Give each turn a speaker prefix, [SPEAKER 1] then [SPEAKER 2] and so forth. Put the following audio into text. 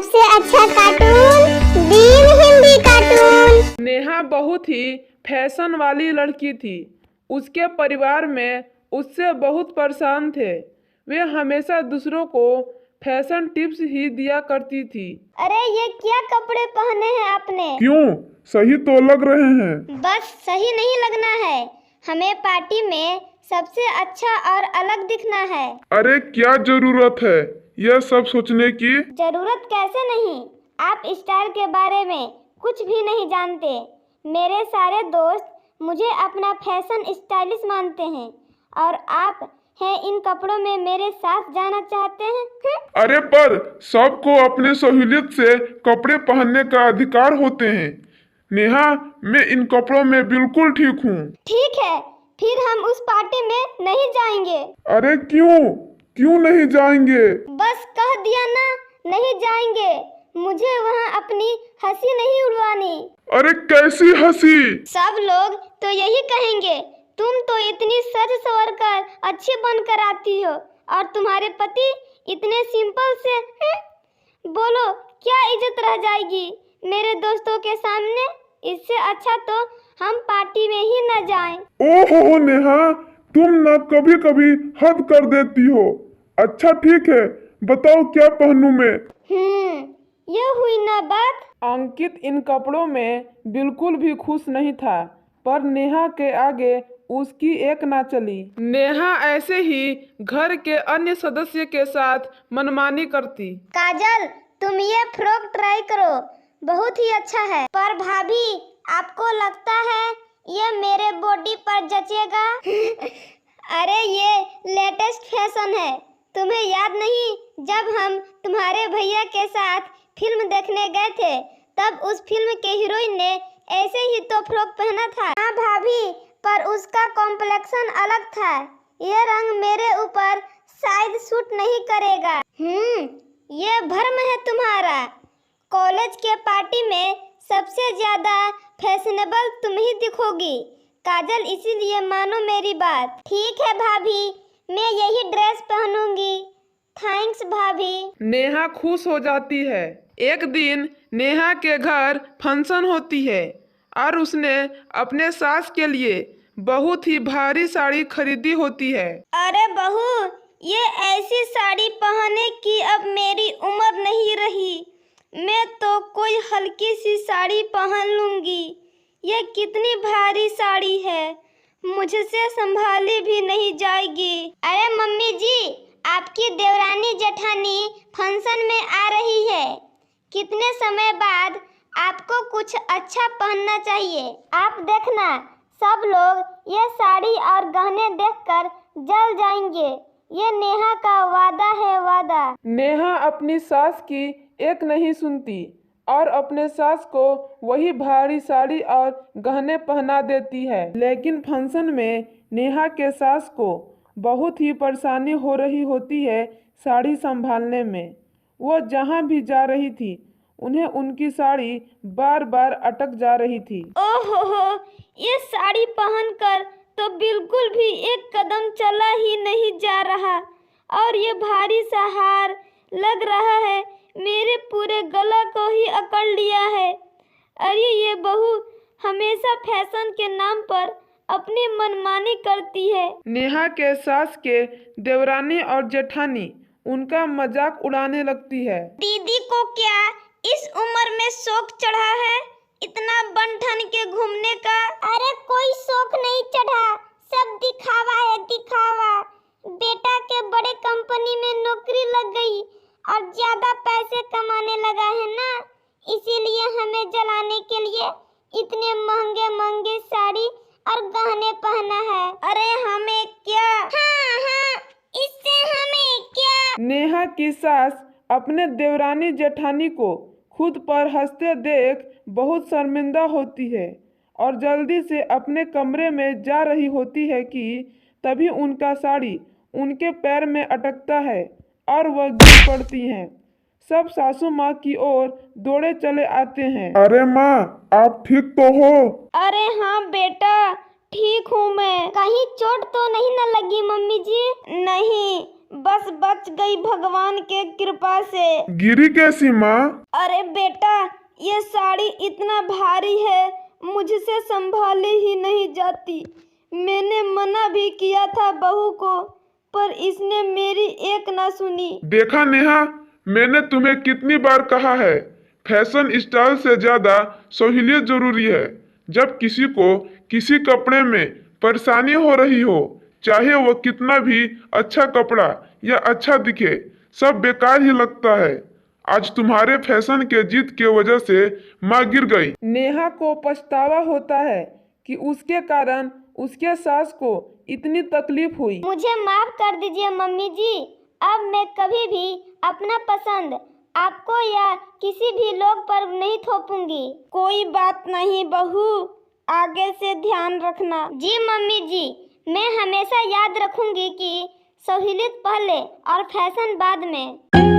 [SPEAKER 1] सबसे अच्छा कार्टून दीन हिंदी कार्टून।
[SPEAKER 2] नेहा बहुत ही फैशन वाली लड़की थी। उसके परिवार में उससे बहुत परेशान थे। वे हमेशा दूसरों को फैशन टिप्स ही दिया करती थी।
[SPEAKER 1] अरे ये क्या कपड़े पहने हैं आपने?
[SPEAKER 3] क्यों, सही तो लग रहे हैं।
[SPEAKER 1] बस सही नहीं लगना है, हमें पार्टी में सबसे अच्छा और अलग दिखना है।
[SPEAKER 3] अरे क्या जरूरत है यह सब सोचने की।
[SPEAKER 1] जरूरत कैसे नहीं, आप स्टाइल के बारे में कुछ भी नहीं जानते। मेरे सारे दोस्त मुझे अपना फैशन स्टाइलिश मानते हैं और आप हैं इन कपड़ों में मेरे साथ जाना चाहते हैं?
[SPEAKER 3] अरे पर सबको अपने सहूलियत से कपड़े पहनने का अधिकार होते हैं। नेहा, मैं इन कपड़ों में बिल्कुल ठीक हूँ।
[SPEAKER 1] ठीक है, फिर हम उस पार्टी में नहीं जाएंगे।
[SPEAKER 3] अरे क्यों क्यों नहीं जाएंगे?
[SPEAKER 1] बस कह दिया ना, नहीं जाएंगे। मुझे वहाँ अपनी हंसी नहीं उड़वानी।
[SPEAKER 3] अरे कैसी हंसी?
[SPEAKER 1] सब लोग तो यही कहेंगे, तुम तो इतनी सज सवर कर अच्छी बनकर आती हो और तुम्हारे पति इतने सिंपल से बोलो क्या इज्जत रह जाएगी मेरे दोस्तों के सामने। इससे अच्छा तो हम पार्टी में ही न जाएं।
[SPEAKER 3] ओहो नेहा, तुम ना कभी कभी हद कर देती हो। अच्छा ठीक है, बताओ क्या पहनूं मैं?
[SPEAKER 1] ये हुई ना बात।
[SPEAKER 2] अंकित इन कपड़ों में बिल्कुल भी खुश नहीं था, पर नेहा के आगे उसकी एक ना चली। नेहा ऐसे ही घर के अन्य सदस्य के साथ मनमानी करती।
[SPEAKER 1] काजल, तुम ये फ्रॉक ट्राई करो, बहुत ही अच्छा है। पर भाभी, आपको लगता है ये मेरे बॉडी पर जचेगा? अरे ये लेटेस्ट फैशन है, तुम्हें याद नहीं जब हम तुम्हारे भैया के साथ फिल्म देखने गए थे, तब उस फिल्म के हीरोइन ने ऐसे ही तो फ्रॉक पहना था। हाँ भाभी, पर उसका कॉम्प्लेक्शन अलग था। ये रंग मेरे ऊपर शायद सूट नहीं करेगा। ये भ्रम है तुम्हारा। कॉलेज के पार्टी में सबसे ज्यादा फैशनेबल तुम ही दिखोगी काजल, इसीलिए मानो मेरी बात। ठीक है भाभी, मैं यही ड्रेस पहनूंगी। थैंक्स भाभी।
[SPEAKER 2] नेहा खुश हो जाती है। एक दिन नेहा के घर फंक्शन होती है और उसने अपने सास के लिए बहुत ही भारी साड़ी खरीदी होती है।
[SPEAKER 1] अरे बहू, ये ऐसी साड़ी पहनने की अब मेरी उम्र नहीं रही। मैं तो कोई हल्की सी साड़ी पहन लूंगी। ये कितनी भारी साड़ी है, मुझसे संभाली भी नहीं जाएगी। अरे मम्मी जी, आपकी देवरानी जेठानी फंक्शन में आ रही है। कितने समय बाद आपको कुछ अच्छा पहनना चाहिए। आप देखना, सब लोग ये साड़ी और गहने देखकर जल जाएंगे। ये नेहा का वादा है, वादा।
[SPEAKER 2] नेहा अपनी सास की एक नहीं सुनती और अपने सास को वही भारी साड़ी और गहने पहना देती है। लेकिन फंक्शन में नेहा के सास को बहुत ही परेशानी हो रही होती है साड़ी संभालने में। वो जहाँ भी जा रही थी, उन्हें उनकी साड़ी बार बार अटक जा रही थी।
[SPEAKER 1] ओहो, ये साड़ी पहनकर तो बिल्कुल भी एक कदम चला ही नहीं जा रहा और ये भारी सा हार लग रहा है मेरे पूरे गला को ही अकड़ लिया है। अरे ये बहू हमेशा फैशन के नाम पर अपनी मनमानी करती है।
[SPEAKER 2] नेहा के सास के देवरानी और जेठानी उनका मजाक उड़ाने लगती है।
[SPEAKER 1] दीदी को क्या इस उम्र में शौक चढ़ा है इतना बन ठन के घूमने का? अरे कोई शौक नहीं चढ़ा, सब दिखावा है, दिखावा। बेटा के बड़े कंपनी में नौकरी लग गई और ज्यादा पैसे कमाने लगा है ना, इसीलिए हमें जलाने के लिए इतने महंगे महंगे साड़ी और गहने पहना है। अरे हमें क्या? हाँ, इससे हमें क्या?
[SPEAKER 2] नेहा की सास अपने देवरानी जेठानी को खुद पर हंसते देख बहुत शर्मिंदा होती है और जल्दी से अपने कमरे में जा रही होती है कि तभी उनका साड़ी उनके पैर में अटकता है और वह गिर पड़ती हैं। सब सासू माँ की ओर दौड़े चले आते हैं।
[SPEAKER 3] अरे माँ, आप ठीक तो हो?
[SPEAKER 1] अरे हाँ बेटा, ठीक हूँ मैं। कहीं चोट तो नहीं न लगी मम्मी जी? नहीं, बस बच गई भगवान के कृपा से।
[SPEAKER 3] गिरी कैसी माँ?
[SPEAKER 1] अरे बेटा, ये साड़ी इतना भारी है, मुझसे संभाली ही नहीं जाती। मैंने मना भी किया था बहू को, पर इसने मेरी एक ना सुनी।
[SPEAKER 3] देखा नेहा, मैंने तुम्हें कितनी बार कहा है, फैशन स्टाइल से ज्यादा सहूलियत जरूरी है। जब किसी को किसी कपड़े में परेशानी हो रही हो, चाहे वो कितना भी अच्छा कपड़ा या अच्छा दिखे, सब बेकार ही लगता है। आज तुम्हारे फैशन के जिद के वजह से माँ गिर गई।
[SPEAKER 2] नेहा को पछतावा होता है कि उसके कारण उसके सास को इतनी तकलीफ हुई।
[SPEAKER 1] मुझे माफ कर दीजिए मम्मी जी। अब मैं कभी भी अपना पसंद आपको या किसी भी लोग पर नहीं थोपूंगी। कोई बात नहीं बहू, आगे से ध्यान रखना। जी मम्मी जी, मैं हमेशा याद रखूंगी कि सहूलियत पहले और फैशन बाद में।